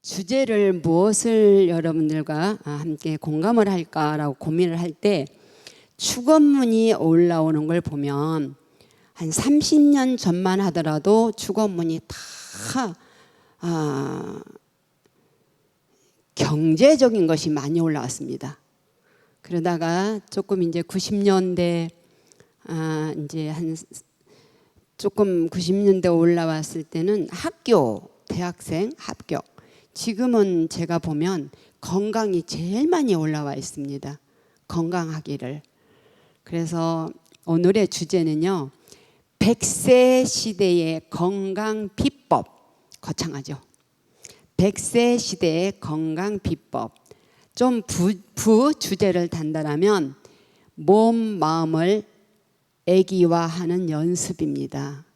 주제를 무엇을 여러분들과 함께 공감을 할까라고 고민을 할 때 축원문이 올라오는 걸 보면 한 30년 전만 하더라도 축원문이 다 경제적인 것이 많이 올라왔습니다. 그러다가 조금 이제 90년대 이제 한 조금 90년대 올라왔을 때는 학교, 대학생 합격. 지금은 제가 보면 건강이 제일 많이 올라와 있습니다. 건강하기를. 그래서 오늘의 주제는요, 100세 시대의 건강 비법. 거창하죠. 100세 시대의 건강 비법. 좀 주제를 단단하면 몸, 마음을 애기화하는 연습입니다.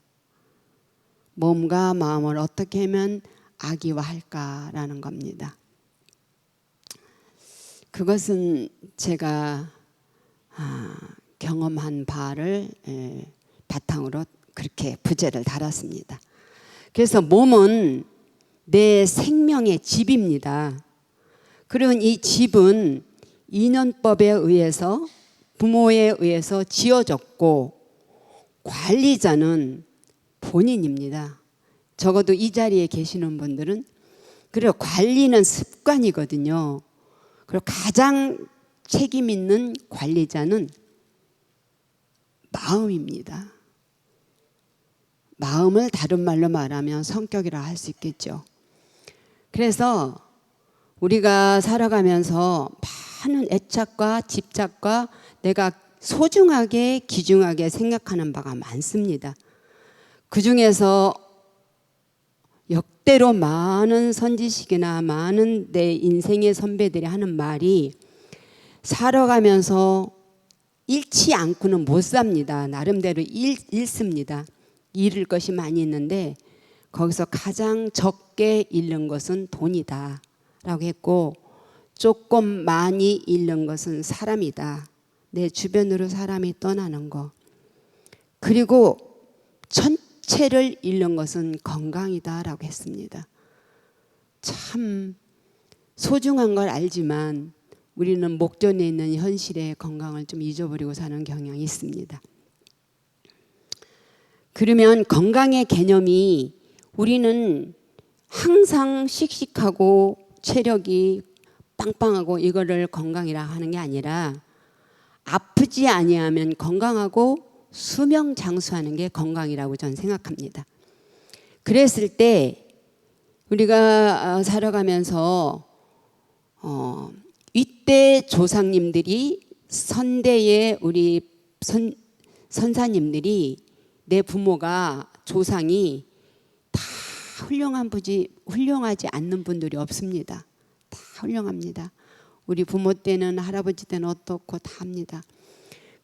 몸과 마음을 어떻게 하면 아기화할까라는 겁니다. 그것은 제가 경험한 바를 바탕으로 그렇게 부제를 달았습니다. 그래서 몸은 내 생명의 집입니다. 그리고 이 집은 인연법에 의해서 부모에 의해서 지어졌고 관리자는 본인입니다. 적어도 이 자리에 계시는 분들은 그리고 관리는 습관이거든요. 그리고 가장 책임 있는 관리자는 마음입니다. 마음을 다른 말로 말하면 성격이라 할 수 있겠죠. 그래서 우리가 살아가면서 많은 애착과 집착과 내가 소중하게 귀중하게 생각하는 바가 많습니다. 그 중에서 역대로 많은 선지식이나 많은 내 인생의 선배들이 하는 말이 살아가면서 잃지 않고는 못 삽니다. 나름대로 잃습니다. 잃을 것이 많이 있는데 거기서 가장 적게 잃는 것은 돈이다 라고 했고, 조금 많이 잃는 것은 사람이다. 내 주변으로 사람이 떠나는 거. 그리고 전체를 잃는 것은 건강이다 라고 했습니다. 참 소중한 걸 알지만 우리는 목전에 있는 현실의 건강을 좀 잊어버리고 사는 경향이 있습니다. 그러면 건강의 개념이 우리는 항상 씩씩하고 체력이 빵빵하고 이거를 건강이라 하는 게 아니라 아프지 아니하면 건강하고 수명 장수하는 게 건강이라고 저는 생각합니다. 그랬을 때 우리가 살아가면서 이때 조상님들이 선대의 우리 선사님들이 내 부모가 조상이 다 훌륭하지 않는 분들이 없습니다. 다 훌륭합니다. 우리 부모 때는 할아버지 때는 어떻고 다 합니다.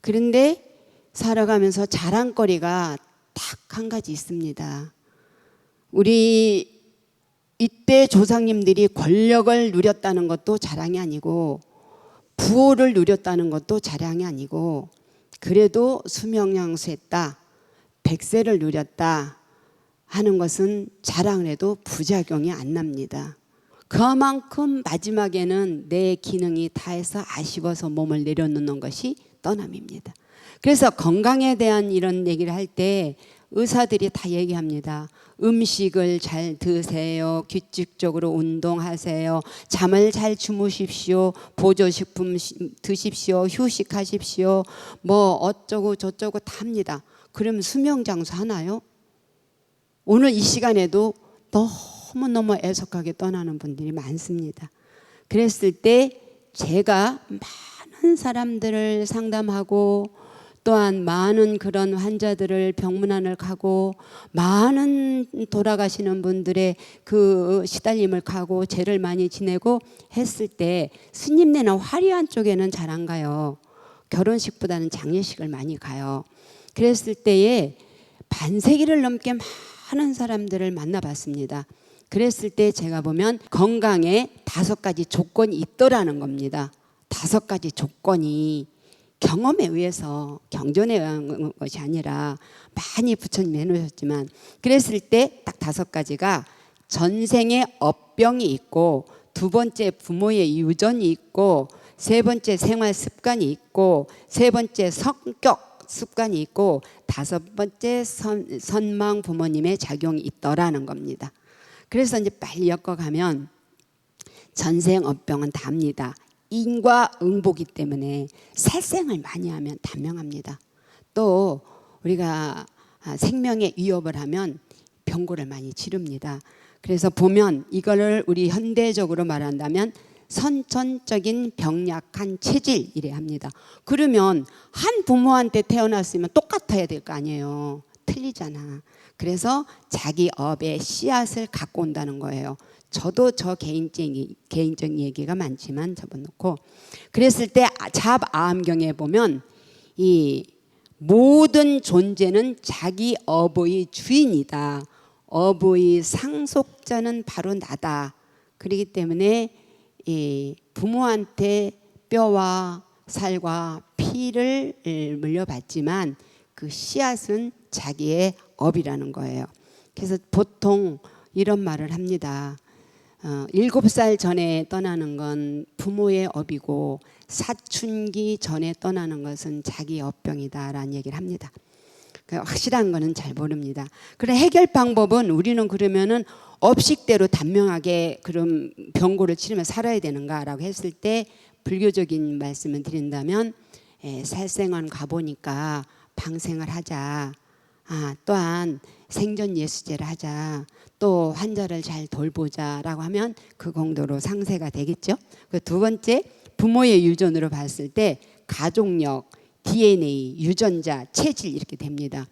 그런데 살아가면서 자랑거리가 딱 한 가지 있습니다. 우리 이때 조상님들이 권력을 누렸다는 것도 자랑이 아니고 부호를 누렸다는 것도 자랑이 아니고 그래도 수명장수했다, 100세를 누렸다 하는 것은 자랑을 해도 부작용이 안 납니다. 그만큼 마지막에는 내 기능이 다해서 아쉬워서 몸을 내려놓는 것이 떠남입니다. 그래서 건강에 대한 이런 얘기를 할 때 의사들이 다 얘기합니다. 음식을 잘 드세요. 규칙적으로 운동하세요. 잠을 잘 주무십시오. 보조식품 드십시오. 휴식하십시오. 뭐 어쩌고 저쩌고 다 합니다. 그러면 수명장수 하나요? 오늘 이 시간에도 너무너무 애석하게 떠나는 분들이 많습니다. 그랬을 때 제가 많은 사람들을 상담하고 또한 많은 그런 환자들을 병문안을 가고 많은 돌아가시는 분들의 그 시달림을 가고 죄를 많이 지내고 했을 때 스님네나 화려한 쪽에는 잘 안 가요. 결혼식보다는 장례식을 많이 가요. 그랬을 때에 반세기를 넘게 많은 사람들을 만나봤습니다. 그랬을 때 제가 보면 건강에 5가지 조건이 있더라는 겁니다. 5가지 조건이 경험에 의해서 경전에 의한 것이 아니라 많이 부처님이 해놓으셨지만 그랬을 때 딱 5가지가 전생의 업병이 있고, 두 번째 부모의 유전이 있고, 세 번째 생활 습관이 있고, 세 번째 성격 습관이 있고, 다섯 번째 선망 부모님의 작용이 있더라는 겁니다. 그래서 이제 빨리 엮어가면 전생 업병은 답니다. 인과 응보기 때문에 살생을 많이 하면 단명합니다. 또 우리가 생명에 위협을 하면 병고를 많이 치릅니다. 그래서 보면 이거를 우리 현대적으로 말한다면 선천적인 병약한 체질 이래 합니다. 그러면 한 부모한테 태어났으면 똑같아야 될 거 아니에요. 틀리잖아. 그래서 자기 업의 씨앗을 갖고 온다는 거예요. 저도 저 개인적인 얘기가 많지만 접어놓고, 그랬을 때 잡아암경에 보면 이 모든 존재는 자기 업의 주인이다. 업의 상속자는 바로 나다. 그렇기 때문에 이 부모한테 뼈와 살과 피를 물려받지만 그 씨앗은 자기의 업이라는 거예요. 그래서 보통 이런 말을 합니다. 7살 전에 떠나는 건 부모의 업이고 사춘기 전에 떠나는 것은 자기 업병이다라는 얘기를 합니다. 확실한 거는 잘 모릅니다. 그래 해결 방법은 우리는 그러면은 업식대로 단명하게 그럼 병고를 치르며 살아야 되는가라고 했을 때 불교적인 말씀을 드린다면 살생원 가보니까 방생을 하자. 또한 생전 예수제를 하자. 또 환자를 잘 돌보자라고 하면 그 공도로 상세가 되겠죠. 그 두 번째 부모의 유전으로 봤을 때 가족력, DNA, 유전자, 체질 이렇게 됩니다.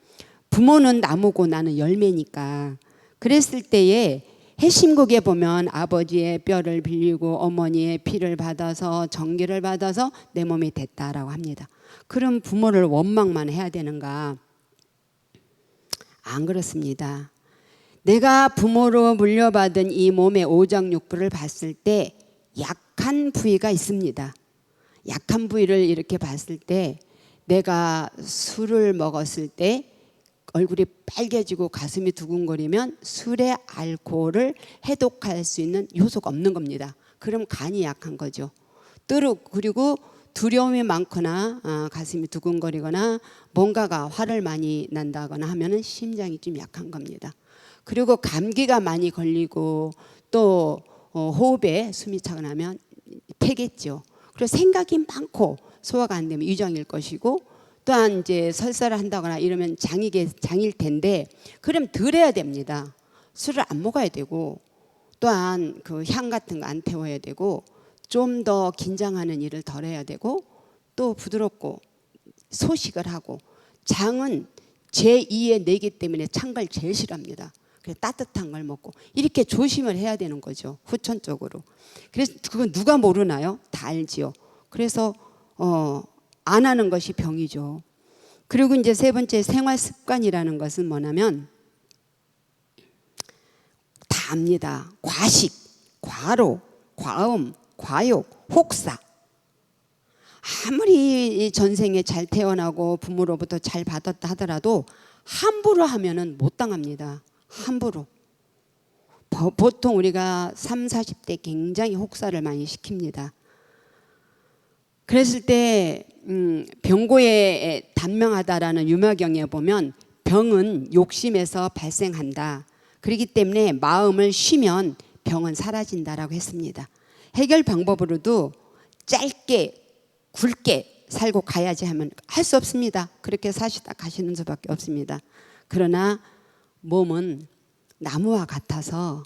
부모는 나무고 나는 열매니까 그랬을 때에 해심국에 보면 아버지의 뼈를 빌리고 어머니의 피를 받아서 전기를 받아서 내 몸이 됐다라고 합니다. 그럼 부모를 원망만 해야 되는가? 안 그렇습니다. 내가 부모로 물려받은 이 몸의 오장육부를 봤을 때 약한 부위가 있습니다. 약한 부위를 이렇게 봤을 때 내가 술을 먹었을 때 얼굴이 빨개지고 가슴이 두근거리면 술의 알코올을 해독할 수 있는 요소가 없는 겁니다. 그럼 간이 약한 거죠. 그리고 두려움이 많거나 가슴이 두근거리거나 뭔가가 화를 많이 난다거나 하면은 심장이 좀 약한 겁니다. 그리고 감기가 많이 걸리고 또 호흡에 숨이 차거나 하면 패겠죠. 그리고 생각이 많고 소화가 안 되면 위장일 것이고, 또한 이제 설사를 한다거나 이러면 장일 텐데, 그럼 덜 해야 됩니다. 술을 안 먹어야 되고, 또한 그 향 같은 거 안 태워야 되고, 좀 더 긴장하는 일을 덜 해야 되고, 또 부드럽고 소식을 하고. 장은 제2의 뇌기 때문에 찬 걸 제일 싫어합니다. 그래서 따뜻한 걸 먹고 이렇게 조심을 해야 되는 거죠. 후천적으로. 그래서 그건 누가 모르나요? 다 알지요. 그래서 안 하는 것이 병이죠. 그리고 이제 세 번째 생활 습관이라는 것은 뭐냐면 다 압니다. 과식, 과로, 과음, 과욕, 혹사. 아무리 전생에 잘 태어나고 부모로부터 잘 받았다 하더라도 함부로 하면은 못 당합니다. 함부로. 보통 우리가 30, 40대 굉장히 혹사를 많이 시킵니다. 그랬을 때 병고에 단명하다라는 유마경에 보면 병은 욕심에서 발생한다. 그렇기 때문에 마음을 쉬면 병은 사라진다라고 했습니다. 해결 방법으로도 짧게 굵게 살고 가야지 하면 할 수 없습니다. 그렇게 사시다 가시는 수밖에 없습니다. 그러나 몸은 나무와 같아서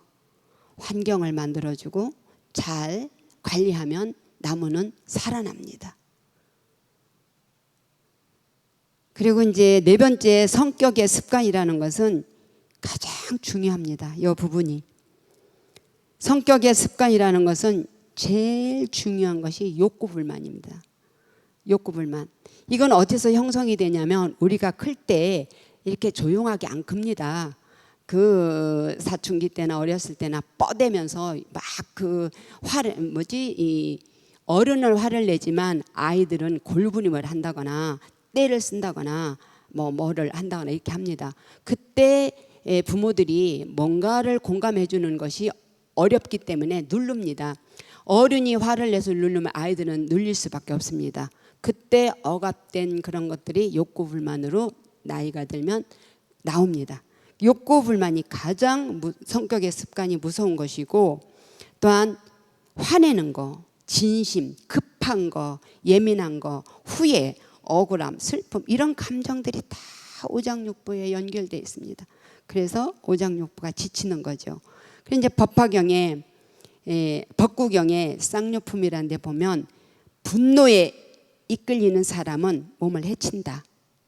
환경을 만들어주고 잘 관리하면 나무는 살아납니다. 그리고 이제 네 번째 성격의 습관이라는 것은 가장 중요합니다. 이 부분이. 성격의 습관이라는 것은 제일 중요한 것이 욕구불만입니다. 욕구불만. 이건 어디서 형성이 되냐면 우리가 클 때 이렇게 조용하게 안 큽니다. 그 사춘기 때나 어렸을 때나 뻗대면서 막 그 화를 이 어른을 화를 내지만 아이들은 골부림을 한다거나 때를 쓴다거나 뭐를 한다거나 이렇게 합니다. 그때 부모들이 뭔가를 공감해 주는 것이 어렵기 때문에 누릅니다. 어른이 화를 내서 누르면 아이들은 눌릴 수밖에 없습니다. 그때 억압된 그런 것들이 욕구 불만으로 나이가 들면 나옵니다. 욕구 불만이 가장 성격의 습관이 무서운 것이고, 또한 화내는 거, 진심, 급한 거, 예민한 거, 후회, 억울함, 슬픔, 이런 감정들이 다 오장육부에 연결되어 있습니다. 그래서 오장육부가 지치는 거죠. 그래서 이제 법구경에 쌍욕품이라는 데 보면 분노에 이끌리는 사람은 몸을 해친다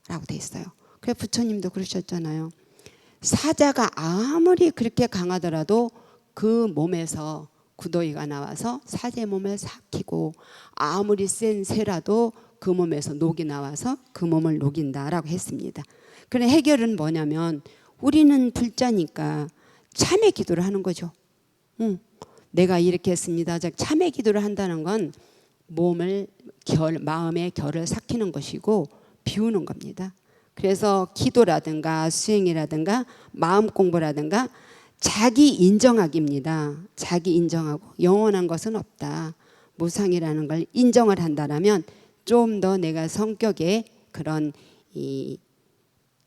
라고 돼 있어요. 그래서 부처님도 그러셨잖아요. 사자가 아무리 그렇게 강하더라도 그 몸에서 구더기가 나와서 사자의 몸을 삭히고, 아무리 센 새라도 그 몸에서 녹이 나와서 그 몸을 녹인다라고 했습니다. 그런데 해결은 뭐냐면, 우리는 불자니까 참회 기도를 하는 거죠. 내가 이렇게 했습니다. 참회 기도를 한다는 건 마음의 결을 삭히는 것이고 비우는 겁니다. 그래서 기도라든가 수행이라든가 마음 공부라든가 자기 인정하기입니다. 자기 인정하고 영원한 것은 없다. 무상이라는 걸 인정을 한다라면 좀 더 내가 성격에 그런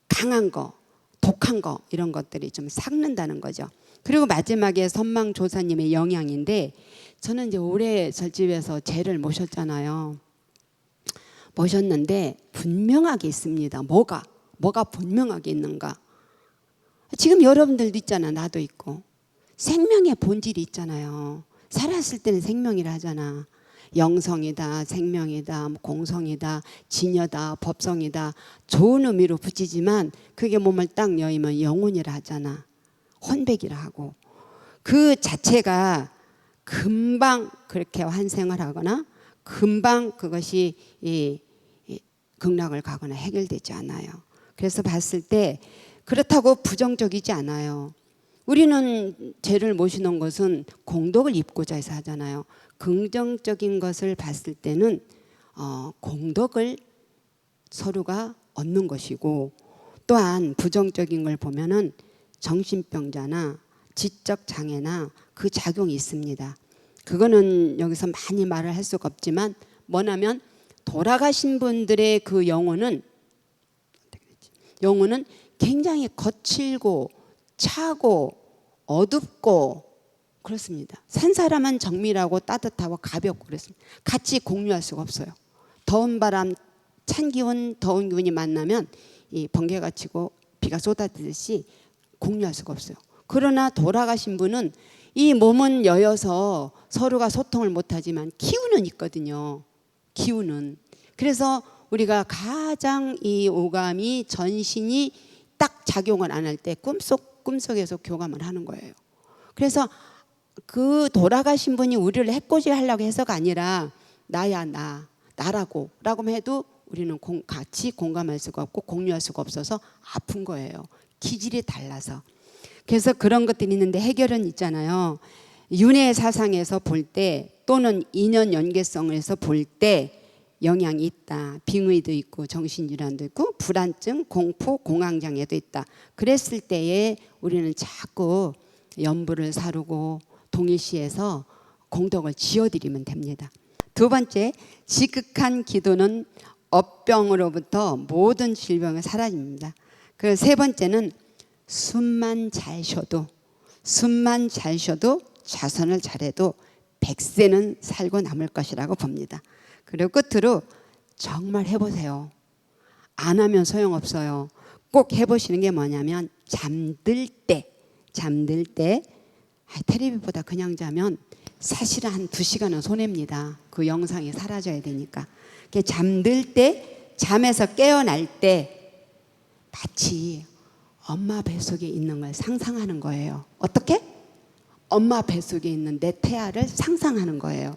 강한 거, 독한 거, 이런 것들이 좀 삭는다는 거죠. 그리고 마지막에 선망조사님의 영향인데, 저는 이제 올해 절집에서 제를 모셨잖아요. 모셨는데 분명하게 있습니다. 뭐가 분명하게 있는가? 지금 여러분들도 있잖아. 나도 있고. 생명의 본질이 있잖아요. 살았을 때는 생명이라 하잖아. 영성이다, 생명이다, 공성이다, 진여다, 법성이다, 좋은 의미로 붙이지만 그게 몸을 딱 여의면 영혼이라 하잖아. 혼백이라 하고. 그 자체가 금방 그렇게 환생을 하거나 금방 그것이 극락을 가거나 해결되지 않아요. 그래서 봤을 때 그렇다고 부정적이지 않아요. 우리는 죄를 모시는 것은 공덕을 입고자 해서 하잖아요. 긍정적인 것을 봤을 때는 공덕을 서로가 얻는 것이고, 또한 부정적인 걸 보면은 정신병자나 지적 장애나 그 작용이 있습니다. 그거는 여기서 많이 말을 할 수가 없지만, 뭐냐면 돌아가신 분들의 그 영혼은 굉장히 거칠고 차고 어둡고 그렇습니다. 산 사람은 정밀하고 따뜻하고 가볍고 그렇습니다. 같이 공유할 수가 없어요. 더운 바람, 찬 기운, 더운 기운이 만나면 이 번개가 치고 비가 쏟아지듯이 공유할 수가 없어요. 그러나 돌아가신 분은 이 몸은 여여서 서로가 소통을 못하지만 기운은 있거든요. 기운은. 그래서 우리가 가장 이 오감이, 전신이 딱 작용을 안 할 때 꿈속에서 교감을 하는 거예요. 그래서 그 돌아가신 분이 우리를 해코지 하려고 해서가 아니라 나야 나라고 해도 우리는 같이 공감할 수가 없고 공유할 수가 없어서 아픈 거예요. 기질이 달라서. 그래서 그런 것들이 있는데 해결은 있잖아요. 윤회 사상에서 볼 때 또는 인연 연계성에서 볼 때 영향이 있다. 빙의도 있고 정신질환도 있고 불안증, 공포, 공황장애도 있다. 그랬을 때에 우리는 자꾸 연부를 사르고 동일시해서 공덕을 지어드리면 됩니다. 두 번째, 지극한 기도는 업병으로부터 모든 질병을 사라집니다. 그 세 번째는 숨만 잘 쉬어도 자선을 잘해도 100세는 살고 남을 것이라고 봅니다. 그리고 끝으로 정말 해보세요. 안 하면 소용없어요. 꼭 해보시는 게 뭐냐면 잠들 때 텔레비보다 그냥 자면 사실은 한 2시간은 손해입니다. 그 영상이 사라져야 되니까. 잠들 때, 잠에서 깨어날 때 마치 엄마 뱃속에 있는 걸 상상하는 거예요. 어떻게? 엄마 뱃속에 있는 내 태아를 상상하는 거예요.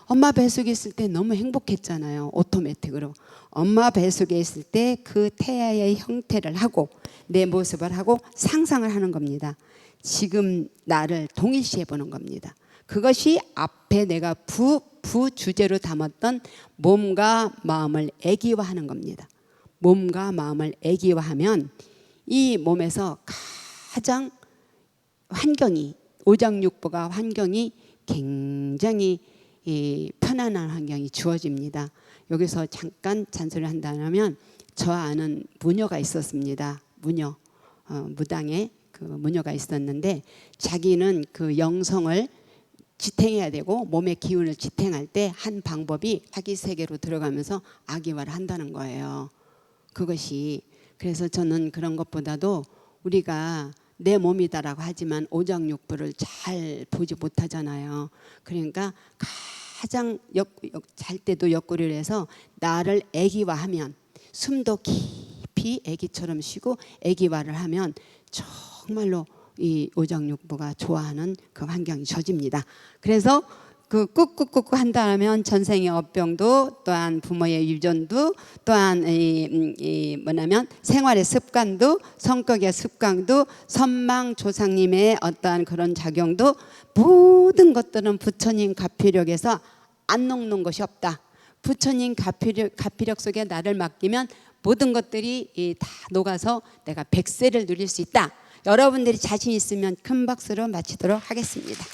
엄마 뱃속에 있을 때 너무 행복했잖아요. 오토매틱으로. 엄마 뱃속에 있을 때 그 태아의 형태를 하고 내 모습을 하고 상상을 하는 겁니다. 지금 나를 동일시해 보는 겁니다. 그것이 앞에 내가 부주제로 담았던 몸과 마음을 애기화하는 겁니다. 몸과 마음을 애기화하면 이 몸에서 가장 환경이 오장육부가 환경이 굉장히 편안한 환경이 주어집니다. 여기서 잠깐 잔소리를 한다면 저 아는 무녀가 있었습니다. 무녀 무당에 그 무녀가 있었는데 자기는 그 영성을 지탱해야 되고 몸의 기운을 지탱할 때 한 방법이 자기 세계로 들어가면서 악의화를 한다는 거예요. 그것이 그래서 저는 그런 것보다도 우리가 내 몸이다라고 하지만 오장육부를 잘 보지 못하잖아요. 그러니까 가장 잘 때도 옆구리를 해서 나를 애기화하면 숨도 깊이 애기처럼 쉬고 애기화를 하면 정말로 이 오장육부가 좋아하는 그 환경이 젖입니다. 그래서 그 꾹꾹꾹 한다면 전생의 업병도 또한 부모의 유전도 또한 뭐냐면 생활의 습관도 성격의 습관도 선망 조상님의 어떠한 그런 작용도 모든 것들은 부처님 가피력에서 안 녹는 것이 없다. 부처님 가피력 속에 나를 맡기면 모든 것들이 다 녹아서 내가 백세를 누릴 수 있다. 여러분들이 자신 있으면 큰 박수로 마치도록 하겠습니다.